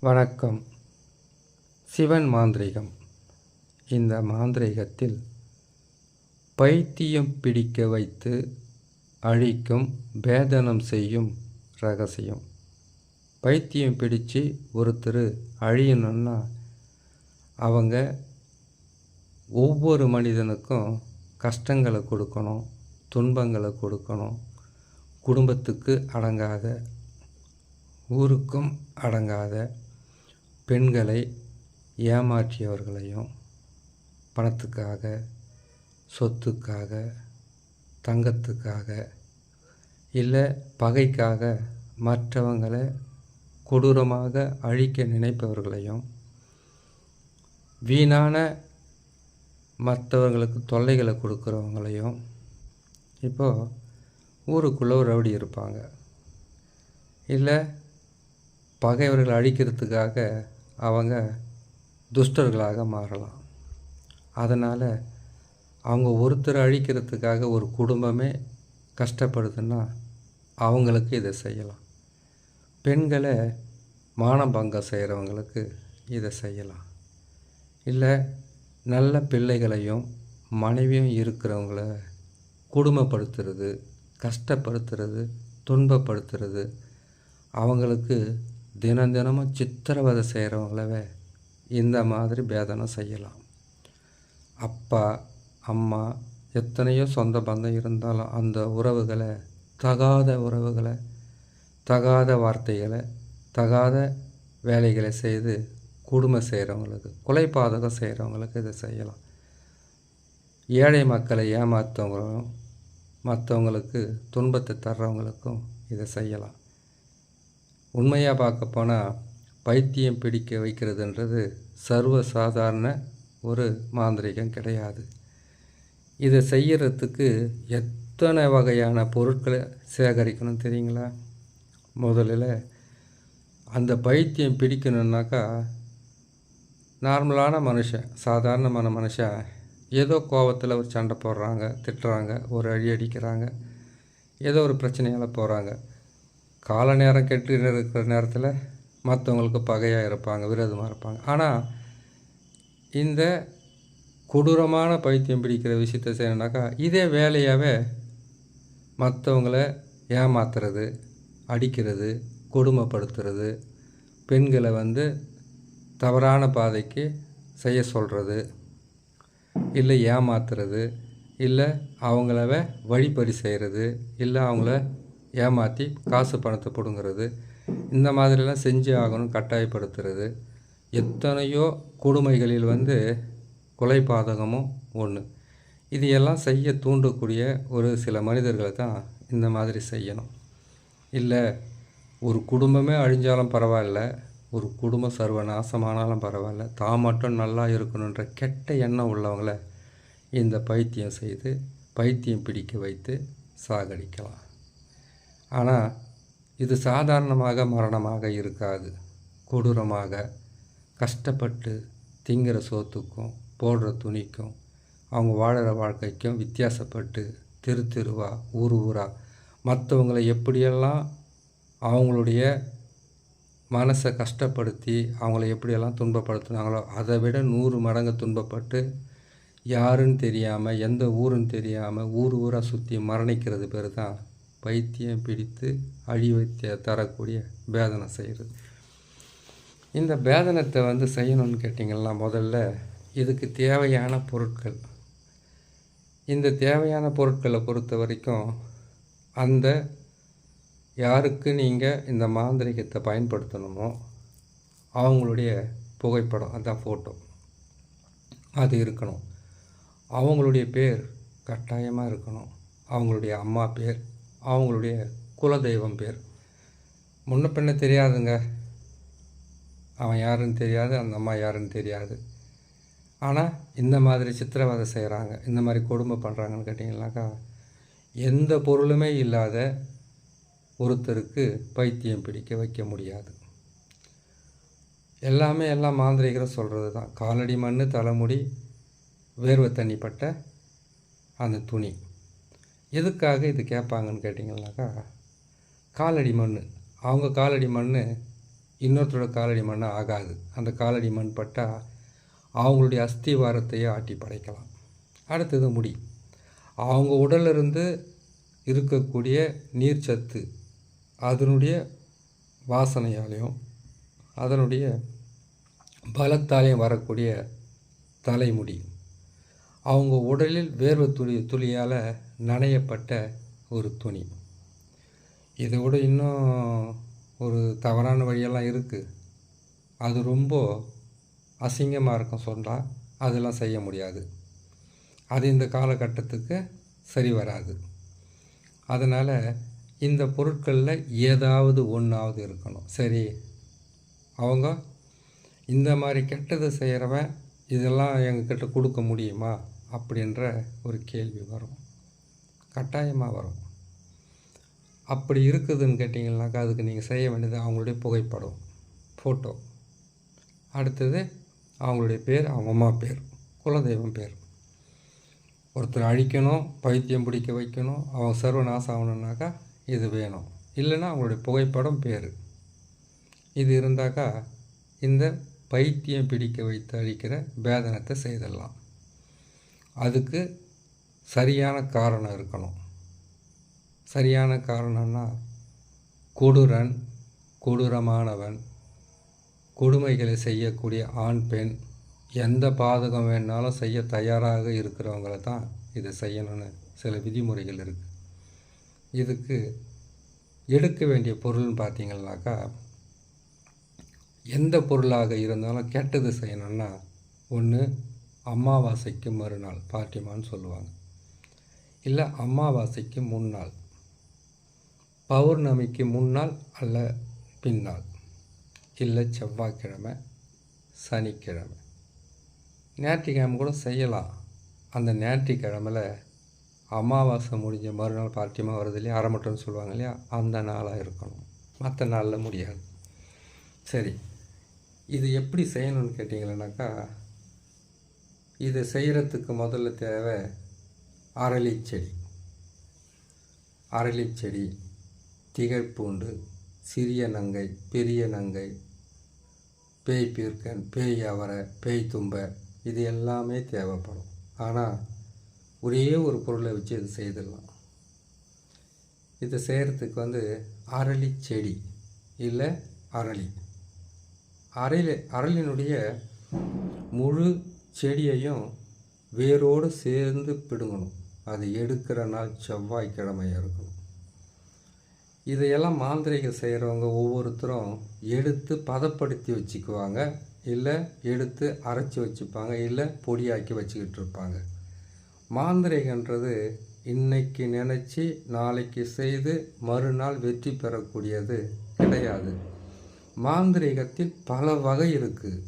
வணக்கம். சிவன் மாந்திரீகம். இந்த மாந்திரீகத்தில் பைத்தியம் பிடிக்க வைத்து அழிக்கும், பேதனம் செய்யும் ரகசியம். பைத்தியம் பிடிச்சு ஒருத்தர் அழியணுன்னா அவங்க ஒவ்வொரு மனிதனுக்கும் கஷ்டங்களை கொடுக்கணும், துன்பங்களை கொடுக்கணும். குடும்பத்துக்கு அடங்காத, ஊருக்கும் அடங்காத பெண்களை ஏமாற்றியவர்களையும் பணத்துக்காக, சொத்துக்காக, தங்கத்துக்காக, இல்லை பகைக்காக மற்றவங்களை கொடூரமாக அழிக்க நினைப்பவர்களையும், வீணான மற்றவர்களுக்கு தொல்லைகளை கொடுக்குறவங்களையும். இப்போது ஊருக்குள்ளே ஒரு ரவுடி இருப்பாங்க, இல்லை பகைவர்களை அழிக்கிறதுக்காக அவங்க துஷ்டர்களாக மாறலாம். அதனால் அவங்க ஒருத்தர் அழிக்கிறதுக்காக ஒரு குடும்பமே கஷ்டப்படுதுன்னா அவங்களுக்கு இதை செய்யலாம். பெண்களை மானபங்கம் செய்கிறவங்களுக்கு இதை செய்யலாம். இல்லை நல்ல பிள்ளைகளையும் மனைவியும் இருக்கிறவங்கள கொடுமைப்படுத்துறது, கஷ்டப்படுத்துறது, துன்பப்படுத்துறது, அவங்களுக்கு தினமும் சித்திரவதை செய்கிறவங்களவே இந்த மாதிரி பேதனம் செய்யலாம். அப்பா அம்மா எத்தனையோ சொந்த பந்தம் இருந்தாலும் அந்த உறவுகளை, தகாத உறவுகளை, தகாத வார்த்தைகளை, தகாத வேலைகளை செய்து கொடுமை செய்கிறவங்களுக்கு, கொலைபாதகம் செய்கிறவங்களுக்கு இதை செய்யலாம். ஏழை மக்களை ஏமாற்றவங்களும் மற்றவங்களுக்கு துன்பத்தை தர்றவங்களுக்கும் இதை செய்யலாம். உண்மையாக பார்க்க போனால் பைத்தியம் பிடிக்க வைக்கிறதுன்றது சர்வ சாதாரண ஒரு மாந்திரிகம் கிடையாது. இதை செய்கிறதுக்கு எத்தனை வகையான பொருட்களை சேகரிக்கணும் தெரியுங்களா? முதலில் அந்த பைத்தியம் பிடிக்கணுன்னாக்கா, நார்மலான மனுஷன், சாதாரணமான மனுஷன் ஏதோ கோபத்தில் ஒரு சண்டை போடுறாங்க, திட்டுறாங்க, ஒரு அடி அடிக்கிறாங்க, ஏதோ ஒரு பிரச்சனையால் போகிறாங்க. கால நேரம் கெட்டு இருக்கிற நேரத்தில் மற்றவங்களுக்கு பகையாக இருப்பாங்க, விரோதமாக இருப்பாங்க. ஆனால் இந்த கொடூரமான பைத்தியம் பிடிக்கிற விஷயத்தை செய்யணுன்னாக்கா, இதே வேலையாகவே மற்றவங்கள ஏமாத்துறது, அடிக்கிறது, கொடுமைப்படுத்துறது, பெண்களை தவறான பாதைக்கு செய்ய சொல்கிறது, இல்லை ஏமாத்துறது, இல்லை அவங்கள வழிப்பறி செய்கிறது, இல்லை அவங்கள ஏமாற்றி காசு பணத்தை பிடுங்கிறது, இந்த மாதிரிலாம் செஞ்சு ஆகணும் கட்டாயப்படுத்துறது. எத்தனையோ கொடுமைகளில் கொலைபாதகமும் ஒன்று. இது எல்லாம் செய்ய தூண்டக்கூடிய ஒரு சில மனிதர்களை தான் இந்த மாதிரி செய்யணும். இல்லை ஒரு குடும்பமே அழிஞ்சாலும் பரவாயில்ல, ஒரு குடும்பம் சர்வநாசமானாலும் பரவாயில்ல, தான் மட்டும் நல்லா இருக்கணுன்ற கெட்ட எண்ணம் உள்ளவங்கள இந்த பைத்தியம் செய்து பைத்தியம் பிடிக்க வைத்து சாகடிக்கலாம். ஆனால் இது சாதாரணமாக மரணமாக இருக்காது. கொடூரமாக கஷ்டப்பட்டு திங்கிற சோத்துக்கும் போடுற துணிக்கும் அவங்க வாழுற வாழ்க்கைக்கும் வித்தியாசப்பட்டு தெருவா ஊராக மற்றவங்களை எப்படியெல்லாம் அவங்களுடைய மனசை கஷ்டப்படுத்தி அவங்கள எப்படியெல்லாம் துன்பப்படுத்துனாங்களோ அதை விட 100 மடங்கு துன்பப்பட்டு யாருன்னு தெரியாமல், எந்த ஊருன்னு தெரியாமல் ஊராக சுற்றி மரணிக்கிறது பேர் தான் பைத்தியம் பிடித்து அழிவை தரக்கூடிய பேதனம் செய்கிறது. இந்த பேதனத்தை செய்யணும்னு கேட்டிங்கன்னா, முதல்ல இதுக்கு தேவையான பொருட்கள். இந்த தேவையான பொருட்களை பொறுத்த வரைக்கும் அந்த யாருக்கு நீங்கள் இந்த மாந்திரிகத்தை பயன்படுத்தணுமோ அவங்களுடைய புகைப்படம், அதான் ஃபோட்டோ, அது இருக்கணும். அவங்களுடைய பேர் கட்டாயமாக இருக்கணும். அவங்களுடைய அம்மா பேர், அவங்களுடைய குலதெய்வம் பேர். முன்ன பின்ன தெரியாதுங்க, அவன் யாருன்னு தெரியாது, அந்த அம்மா யாருன்னு தெரியாது. ஆனால் இந்த மாதிரி சித்திரவதை செய்கிறாங்க, இந்த மாதிரி கொடுமை பண்ணுறாங்கன்னு கேட்டிங்கன்னாக்கா, எந்த பொருளுமே இல்லாத ஒருத்தருக்கு பைத்தியம் பிடிக்க வைக்க முடியாது. எல்லாம் மாந்திரிகரை சொல்கிறது தான். காலடி மண், தலைமுடி, வேர்வை தண்ணி பட்ட அந்த துணி. எதுக்காக இது கேட்பாங்கன்னு கேட்டிங்கன்னாக்கா, காலடி மண், அவங்க காலடி மண் இன்னொருத்தரோட காலடி மண் ஆகாது. அந்த காலடி மண் பட்டால் அவங்களுடைய அஸ்திவாரத்தையே ஆட்டி படைக்கலாம். அடுத்தது முடி. அவங்க உடலிருந்து இருக்கக்கூடிய நீர்ச்சத்து அதனுடைய வாசனையாலையும் அதனுடைய பலத்தாலையும் வரக்கூடிய தலைமுடி, அவங்க உடலில் வேர்வை துளியால் நனையப்பட்ட ஒரு துணி. இதை விட இன்னும் ஒரு தவறான வழியெல்லாம் இருக்குது. அது ரொம்ப அசிங்கமாக இருக்கும் சொன்னால், அதெல்லாம் செய்ய முடியாது. அது இந்த காலகட்டத்துக்கு சரி வராது. அதனால் இந்த பொருட்களில் ஏதாவது ஒன்றாவது இருக்கணும். சரி, அவங்க இந்த மாதிரி கெட்டது செய்கிறவன் இதெல்லாம் எங்ககிட்ட கொடுக்க முடியுமா அப்படின்ற ஒரு கேள்வி வரும், கட்டாயமாக வரும். அப்படி இருக்குதுன்னு கேட்டிங்கன்னாக்கா அதுக்கு நீங்கள் செய்ய வேண்டியது அவங்களுடைய புகைப்படம், ஃபோட்டோ, அடுத்தது அவங்களுடைய பேர், அவங்க அம்மா பேர், குலதெய்வம் பேர். ஒருத்தர் அழிக்கணும், பைத்தியம் பிடிக்க வைக்கணும், அவங்க சர்வநாசம் ஆகணுன்னாக்கா இது வேணும். இல்லைன்னா அவங்களுடைய புகைப்படம், பேர், இது இருந்தாக்கா இந்த பைத்தியம் பிடிக்க வைத்து அழிக்கிற பேதனத்தை செய்திடலாம். அதுக்கு சரியான காரணம் இருக்கணும். சரியான காரணம்னா கொடூரன், கொடூரமானவன், கொடுமைகளை செய்யக்கூடிய ஆண் பெண், எந்த பாதகம் வேணாலும் செய்ய தயாராக இருக்கிறவங்கள தான் இதை செய்யணும்னு சில விதிமுறைகள் இருக்குது. இதுக்கு எடுக்க வேண்டிய பொருள்னு பார்த்திங்கன்னாக்கா, எந்த பொருளாக இருந்தாலும் கெட்டது செய்யணும்னா ஒன்று அமாவாசைக்கு மறுநாள் பாட்டிமான்னு சொல்லுவாங்க, இல்லை அமாவாசைக்கு முன்னாள், பௌர்ணமிக்கு முன்னாள் அல்ல பின்னால், இல்லை செவ்வாய்க்கிழமை, சனிக்கிழமை, ஞாயிற்றுக்கிழமை கூட செய்யலாம். அந்த ஞாயிற்றுக்கிழமையில் அமாவாசை முடிஞ்ச மறுநாள் பாட்டிமா வருது இல்லையா, அரைமட்டம்னு சொல்லுவாங்க இல்லையா, அந்த நாளாக இருக்கணும். மற்ற நாளில் முடியாது. சரி, இது எப்படி செய்யணும்னு கேட்டிங்களேனாக்கா, இதை செய்கிறதுக்கு முதல்ல தேவை அரளிச்செடி. அரளிச்செடி, திகழ்பூண்டு, சிறிய நங்கை, பெரிய நங்கை, பேய் பீர்க்கன், பேய் அவரை, பேய் தும்பை, இது எல்லாமே தேவைப்படும். ஆனால் ஒரே ஒரு பொருளை வச்சு இது செய்திடலாம். இதை செய்கிறதுக்கு அரளி செடி இல்லை அரளி, அரளினுடைய முழு செடியையும் வேரோடு சேர்ந்து பிடுங்கணும். அது எடுக்கிற நாள் செவ்வாய்க்கிழமையாக இருக்கணும். இதையெல்லாம் மாந்திரிகம் செய்கிறவங்க ஒவ்வொருத்தரும் எடுத்து பதப்படுத்தி வச்சுக்குவாங்க, இல்லை எடுத்து அரைச்சி வச்சுப்பாங்க, இல்லை பொடியாக்கி வச்சுக்கிட்டு இருப்பாங்க. மாந்திரிகன்றது இன்னைக்கு நினச்சி நாளைக்கு செய்து மறுநாள் வெற்றி பெறக்கூடியது கிடையாது. மாந்திரிகத்தில் பல வகை இருக்குது.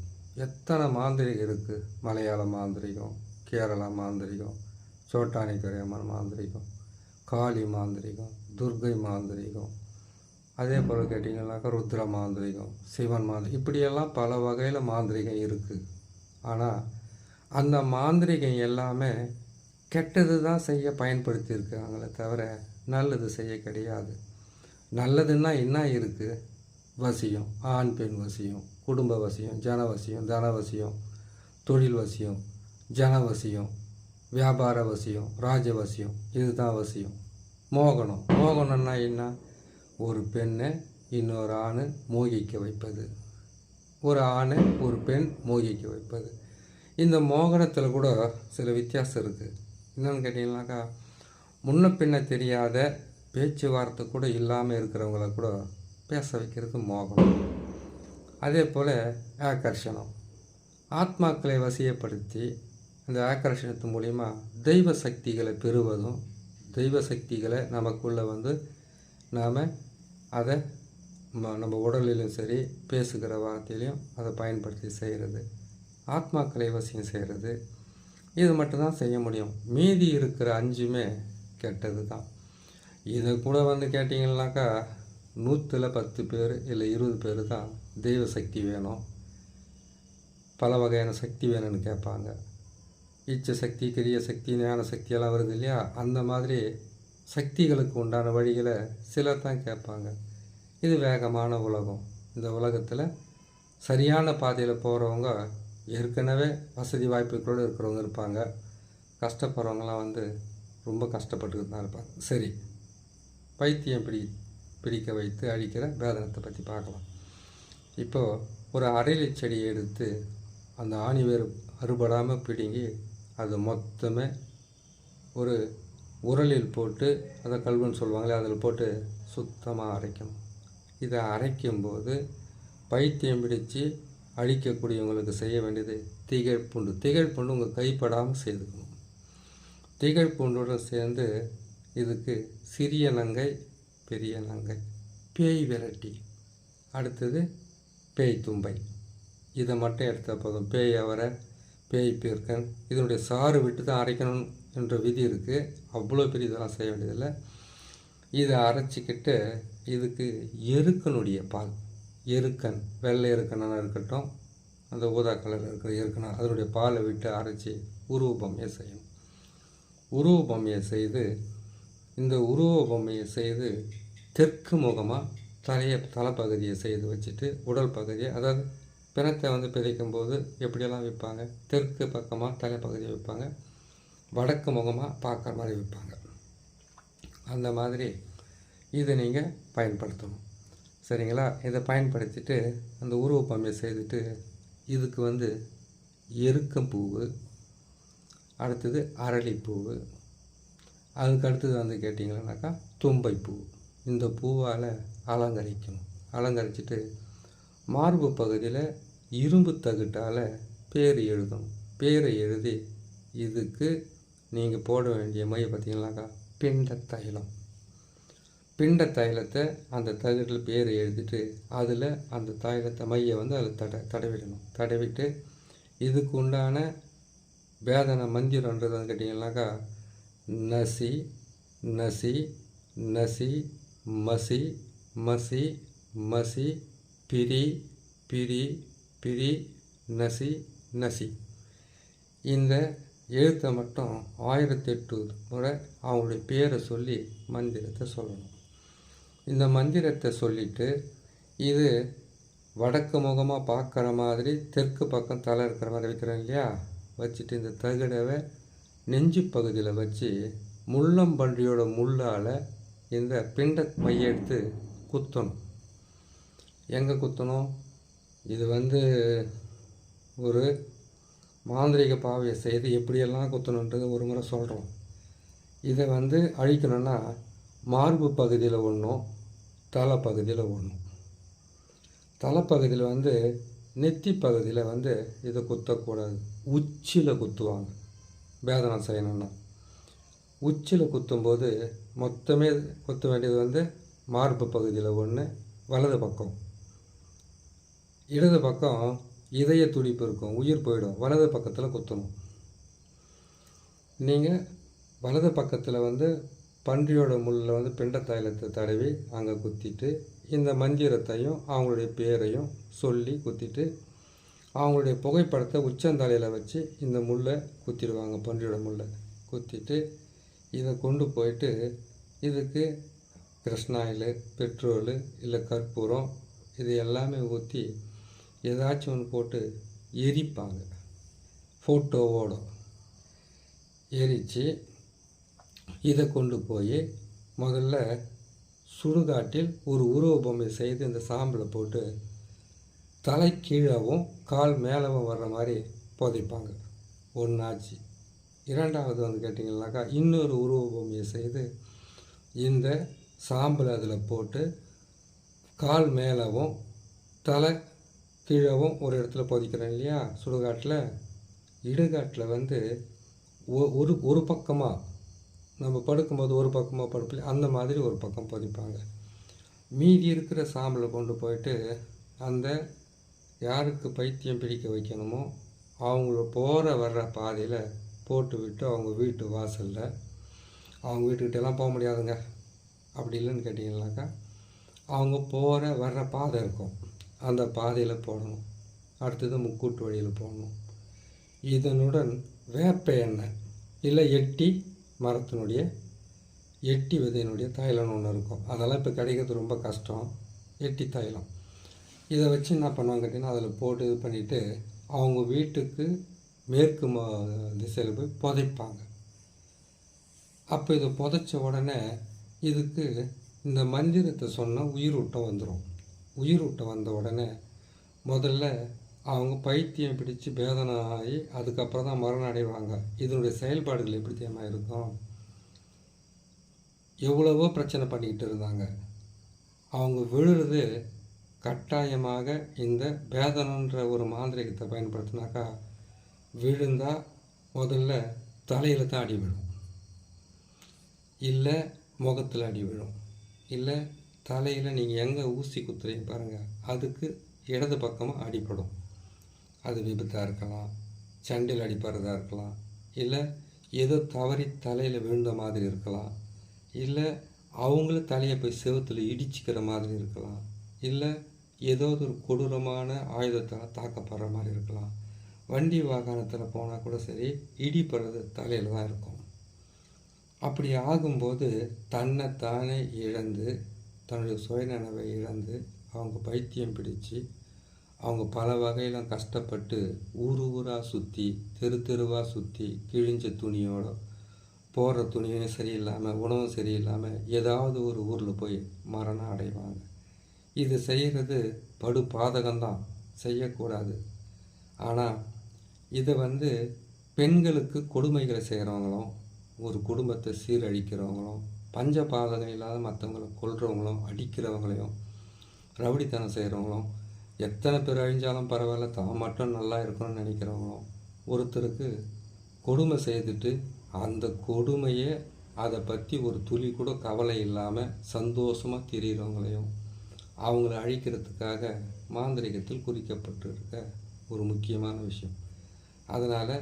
எத்தனை மாந்திரிகம் இருக்குது. மலையாள மாந்திரிகம், கேரளா மாந்திரிகம், சோட்டானிக்கரையம்மன் மாந்திரிகம், காளி மாந்திரிகம், துர்கை மாந்திரிகம், அதே போல் கேட்டிங்கன்னாக்கா ருத்ர மாந்திரிகம், சிவன் மாந்திரிகம், இப்படியெல்லாம் பல வகையில் மாந்திரிகம் இருக்குது. ஆனால் அந்த மாந்திரிகம் எல்லாமே கெட்டது தான் செய்ய பயன்படுத்தியிருக்காங்களே தவிர நல்லது செய்ய கிடையாது. நல்லதுன்னா என்ன இருக்குது? வசியம், ஆண் பெண் வசியம், குடும்ப வசியம், ஜனவசியம், தனவசியம், தொழில் வசியம், ஜனவசியம், வியாபார வசியம், ராஜவசியம், இதுதான் வசியம். மோகனம், மோகனம்னா என்ன? ஒரு பெண்ணை இன்னொரு ஆணை மோகிக்க வைப்பது, ஒரு ஆணை ஒரு பெண் மோகிக்க வைப்பது. இந்த மோகனத்தில் கூட சில வித்தியாசம் இருக்குது. என்னென்னு கேட்டிங்கன்னாக்கா, முன்ன பின்ன தெரியாத பேச்சுவார்த்தை கூட இல்லாமல் இருக்கிறவங்கள கூட பேச வைக்கிறது மோகனம். அதே போல் ஆகர்ஷணம், ஆத்மாக்களை வசியப்படுத்தி அந்த ஆகர்ஷணத்து மூலிமா தெய்வ சக்திகளை பெறுவதும், தெய்வ சக்திகளை நமக்குள்ளே நாம் அதை நம்ம உடலிலும் சரி பேசுகிற வார்த்தையிலையும் அதை பயன்படுத்தி செய்கிறது, ஆத்மாக்களை வசியம் செய்கிறது. இது மட்டும்தான் செய்ய முடியும். மீதி இருக்கிற 5மே கெட்டது தான். இதை கூட கேட்டிங்கன்னாக்கா 100ல் 10 பேர் இல்லை 20 பேர் தான் தெய்வ சக்தி வேணும், பல வகையான சக்தி வேணும்னு கேட்பாங்க. இச்ச சக்தி, கிரிய சக்தி, ஞான சக்தியெல்லாம் வருது இல்லையா, அந்த மாதிரி சக்திகளுக்கு உண்டான வழிகளை சிலர் தான் கேட்பாங்க. இது வேகமான உலகம், இந்த உலகத்தில் சரியான பாதையில் போகிறவங்க ஏற்கனவே வசதி வாய்ப்புகளோடு இருக்கிறவங்க இருப்பாங்க. கஷ்டப்படுறவங்களாம் வந்து ரொம்ப கஷ்டப்பட்டுக்கிட்டு தான் இருப்பாங்க. சரி, பைத்தியம் பிடிக்க வைத்து அழிக்கிற வேதனத்தை பற்றி பார்க்கலாம். இப்போது ஒரு அரளி செடியை எடுத்து அந்த ஆணி வேர் அறுபடாமல் பிடுங்கி அது மொத்தமே ஒரு உரலில் போட்டு, அதை கல்வன்னு சொல்லுவாங்களே, அதில் போட்டு சுத்தமாக அரைக்கணும். இதை அரைக்கும்போது பைத்தியம் பிடிச்சு அழிக்கக்கூடியவங்களுக்கு செய்ய வேண்டியது திகழ்பூண்டு. திகழ்பூண்டு உங்கள் கைப்படாமல் செய்துக்கணும். திகழ்பூண்டுடன் சேர்ந்து இதுக்கு சிறிய நங்கை, பெரிய நங்கை, பேய் விரட்டி, அடுத்தது பேய் தும்பை, இதை மட்டும் எடுத்தால் போதும். பேய் அவரை, பேய் பீர்க்கன், இதனுடைய சாறு விட்டு தான் அரைக்கணும் என்ற விதி இருக்குது. அவ்வளோ பெரிய இதெல்லாம் செய்ய வேண்டியதில்லை. இதை அரைச்சிக்கிட்டு இதுக்கு எருக்கனுடைய பால், எருக்கன், வெள்ளை எருக்கனாக இருக்கட்டும், அந்த ஊதா கலரில் இருக்கிற எருக்கனா, அதனுடைய பாலை விட்டு அரைச்சி உருவ பொம்மையை செய்யணும். உருவ பொம்மையை செய்து, இந்த உருவ பொம்மையை செய்து தெற்கு முகமாக தலைப்பகுதியை செய்து வச்சுட்டு, உடல் பகுதியை, அதாவது பிணத்தை வந்து பிதைக்கும் போது எப்படியெல்லாம் வைப்பாங்க, தெற்கு பக்கமாக தலைப்பகுதியை வைப்பாங்க, வடக்கு முகமாக பார்க்குற மாதிரி வைப்பாங்க. அந்த மாதிரி இதை நீங்கள் பயன்படுத்தணும். சரிங்களா? இதை பயன்படுத்திட்டு அந்த உருவ பொம்மையை செய்துட்டு, இதுக்கு வந்து எருக்கம்பூவு, அடுத்தது அரளிப்பூவு, அதுக்கு அடுத்தது வந்து கேட்டிங்கன்னாக்கா தும்பைப்பூ. இந்த பூவால் அலங்கரிக்கணும். அலங்கரிச்சிட்டு மார்பு பகுதியில் இரும்பு தகுட்டால் பேர் எழுதணும். பேரை எழுதி இதுக்கு நீங்கள் போட வேண்டிய மைய பார்த்திங்கனாக்கா பிண்ட தைலம். பிண்ட தைலத்தை அந்த தகுட்டில் பேரை எழுதிட்டு அதில் அந்த தைலத்தை மையை வந்து அதில் தடவிடணும். தடவிட்டு இதுக்கு உண்டான வேதனை மந்திரன்றது வந்து கேட்டிங்கனாக்கா நசி நசி நசி மசி மசி மசி பிரி பிரி பிரி நசி நசி. இந்த எழுத்தை மட்டும் 1008 முறை அவங்களுடைய பேரை சொல்லி மந்திரத்தை சொல்லணும். இந்த மந்திரத்தை சொல்லிவிட்டு இது வடக்கு முகமாக பார்க்குற மாதிரி தெற்கு பக்கம் தலை இருக்கிற மாதிரி வைக்கிறோம் இல்லையா, வச்சுட்டு இந்த தகடவை நெஞ்சு பகுதியில் வச்சு முள்ளம்பன்றியோட முள்ளால் இந்த பிண்ட மையை எடுத்து குத்தணும். எங்கே குத்தணும்? இது வந்து ஒரு மாந்திரிக பாவையை செய்து எப்படியெல்லாம் குத்தணுன்றது ஒரு முறை சொல்கிறோம். இதை வந்து அழிக்கணும்னா மார்பு பகுதியில் ஒன்றும், தலைப்பகுதியில் ஒன்றும். தலைப்பகுதியில் வந்து நெத்தி பகுதியில் வந்து இதை குத்தக்கூடாது, உச்சியில் குத்துவாங்க. வேதனை செய்யணும்னா உச்சியில் குத்தும்போது மொத்தமே குத்த வேண்டியது வந்து மார்பு பகுதியில் ஒன்று, வலது பக்கம். இடது பக்கம் இதய துடிப்பு இருக்கும், உயிர் போயிடும். வலது பக்கத்தில் குத்தணும். நீங்கள் வலது பக்கத்தில் வந்து பன்றியோட முள்ளில் வந்து பிண்ட தைலத்தை தடவி அங்கே குத்திட்டு இந்த மந்திரத்தையும் அவங்களுடைய பேரையும் சொல்லி குத்திட்டு அவங்களுடைய புகைப்படத்தை உச்சந்தலையில் வச்சு இந்த முள்ளை குத்திடுவாங்க. பன்றியோட முள்ளை குத்திட்டு இதை கொண்டு போயிட்டு இதுக்கு கிருஷ்ணாயில், பெட்ரோலு இல்லை கற்பூரம் இது எல்லாமே ஊற்றி ஏதாச்சும் ஒன்று போட்டு எரிப்பாங்க. ஃபோட்டோவோட எரித்து இதை கொண்டு போய் முதல்ல சுடுகாட்டில் ஒரு உருவ பொம்மை செய்து இந்த சாம்பலை போட்டு தலை கீழவும் கால் மேலவும் வர்ற மாதிரி புதைப்பாங்க. ஒன்றாச்சு. இரண்டாவது வந்து கேட்டிங்கன்னாக்கா இன்னொரு உருவ பொம்மையை செய்து இந்த சாம்பலை அதில் போட்டு கால் மேலவும் தலை கீழவும் ஒரு இடத்துல புதைக்கிறேன் இல்லையா சுடுகாட்டில். இடுகாட்டில் வந்து ஒரு பக்கமாக நம்ம படுக்கும்போது ஒரு பக்கமாக படுப்பில் அந்த மாதிரி ஒரு பக்கம் புதைப்பாங்க. மீதி இருக்கிற சாம்பலை கொண்டு போயிட்டு அந்த யாருக்கு பைத்தியம் பிடிக்க வைக்கணுமோ அவங்கள போகிற வர்ற பாதையில் போட்டு விட்டு அவங்க வீட்டு வாசலில், அவங்க வீட்டுக்கிட்டெல்லாம் போக முடியாதுங்க, அப்படி இல்லைன்னு கேட்டிங்கனாக்கா அவங்க போகிற வர்ற பாதை இருக்கும், அந்த பாதையில் போடணும். அடுத்தது முக்கூட்டு வழியில் போடணும். இதனுடன் வேப்ப எண்ணெய் இல்லை எட்டி மரத்தினுடைய எட்டி விதையினுடைய தைலம்னு ஒன்று இருக்கும். அதெல்லாம் இப்போ கிடைக்கிறது ரொம்ப கஷ்டம். எட்டி தைலம் இதை வச்சு என்ன பண்ணுவாங்க கேட்டிங்கன்னா, அதில் போட்டு இது பண்ணிவிட்டு அவங்க வீட்டுக்கு மேற்கு திசையில் போய் புதைப்பாங்க. அப்போ இதை புதைச்ச உடனே இதுக்கு இந்த மந்திரத்தை சொன்னால் உயிரூட்டம் வந்துடும். உயிரூட்டம் வந்த உடனே முதல்ல அவங்க பைத்தியம் பிடிச்சு வேதனை ஆகி அதுக்கப்புறம் தான் மரணம் அடைவாங்க. இதனுடைய செயல்பாடுகள் எப்படி தெரியுமா இருக்கும்? எவ்வளவோ பிரச்சனை பண்ணிக்கிட்டு இருந்தாங்க. அவங்க விழுறது கட்டாயமாக இந்த வேதனன்ற ஒரு மாந்திரிகத்தை பயன்படுத்தினாக்கா விழுந்தால் முதல்ல தலையில் தான் அடி விழும், இல்லை முகத்தில் அடி விழும், இல்லை தலையில் நீங்கள் எங்கே ஊசி குத்துறீங்க பாருங்கள் அதுக்கு இடது பக்கமாக அடிப்படும். அது விபத்தாக இருக்கலாம், சண்டையில் அடிப்படுறதா இருக்கலாம், இல்லை ஏதோ தவறி தலையில் விழுந்த மாதிரி இருக்கலாம், இல்லை அவங்கள தலையை போய் செவுத்தில் இடிச்சிக்கிற மாதிரி இருக்கலாம், இல்லை ஏதோ ஒரு கொடூரமான ஆயுதத்தால் தாக்கப்படுற மாதிரி இருக்கலாம். வண்டி வாகனத்தில் போனால் கூட சரி இடிப்படுறது தலையில் தான் இருக்கும். அப்படி ஆகும்போது தன்னை தானே இழந்து தன்னுடைய சுயநினைவை இழந்து அவங்க பைத்தியம் பிடிச்சு அவங்க பல வகையில் கஷ்டப்பட்டு ஊராக சுற்றி தெரு தெருவாக சுற்றி கிழிஞ்ச துணியோட போடுற துணியும் சரியில்லாமல் உணவும் சரியில்லாமல் ஏதாவது ஒரு ஊரில் போய் மரணம் அடைவாங்க. இது செய்கிறது படு பாதகம்தான், செய்யக்கூடாது. ஆனால் இதை பெண்களுக்கு கொடுமைகளை செய்கிறவங்களும் ஒரு குடும்பத்தை சீரழிக்கிறவங்களும் பஞ்ச பாதகம் இல்லாத மற்றவங்களை கொல்றவங்களும் அடிக்கிறவங்களையும் ரவுடித்தனம் செய்கிறவங்களும் எத்தனை பேர் அழிஞ்சாலும் பரவாயில்ல தான் மட்டும் நல்லா இருக்கணும்னு நினைக்கிறவங்களும் ஒருத்தருக்கு கொடுமை செய்துட்டு அந்த கொடுமையை அதை பற்றி ஒரு துளி கூட கவலை இல்லாமல் சந்தோஷமாக திரிகிறவங்களையும் அவங்கள அழிக்கிறதுக்காக மாந்திரிகத்தில் குறிக்கப்பட்டிருக்க ஒரு முக்கியமான விஷயம். அதனால்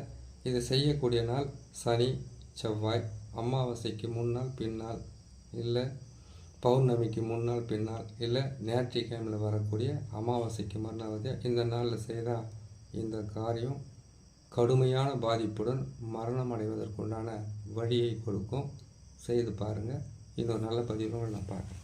இதை செய்யக்கூடிய நாள் சனி, செவ்வாய், அமாவாசைக்கு முன்னால் பின்னால், இல்லை பௌர்ணமிக்கு முன்னால் பின்னால், இல்லை ஞாயிற்றுக்கிழமையில் வரக்கூடிய அமாவாசைக்கு மறுநாள். இந்த நாளில் செய்தால் இந்த காரியம் கடுமையான பாதிப்புடன் மரணம் அடைவதற்குண்டான வழியை கொடுக்கும். செய்து பாருங்கள். இன்னொரு நல்ல பதிவோடு நான் பார்க்குறேன்.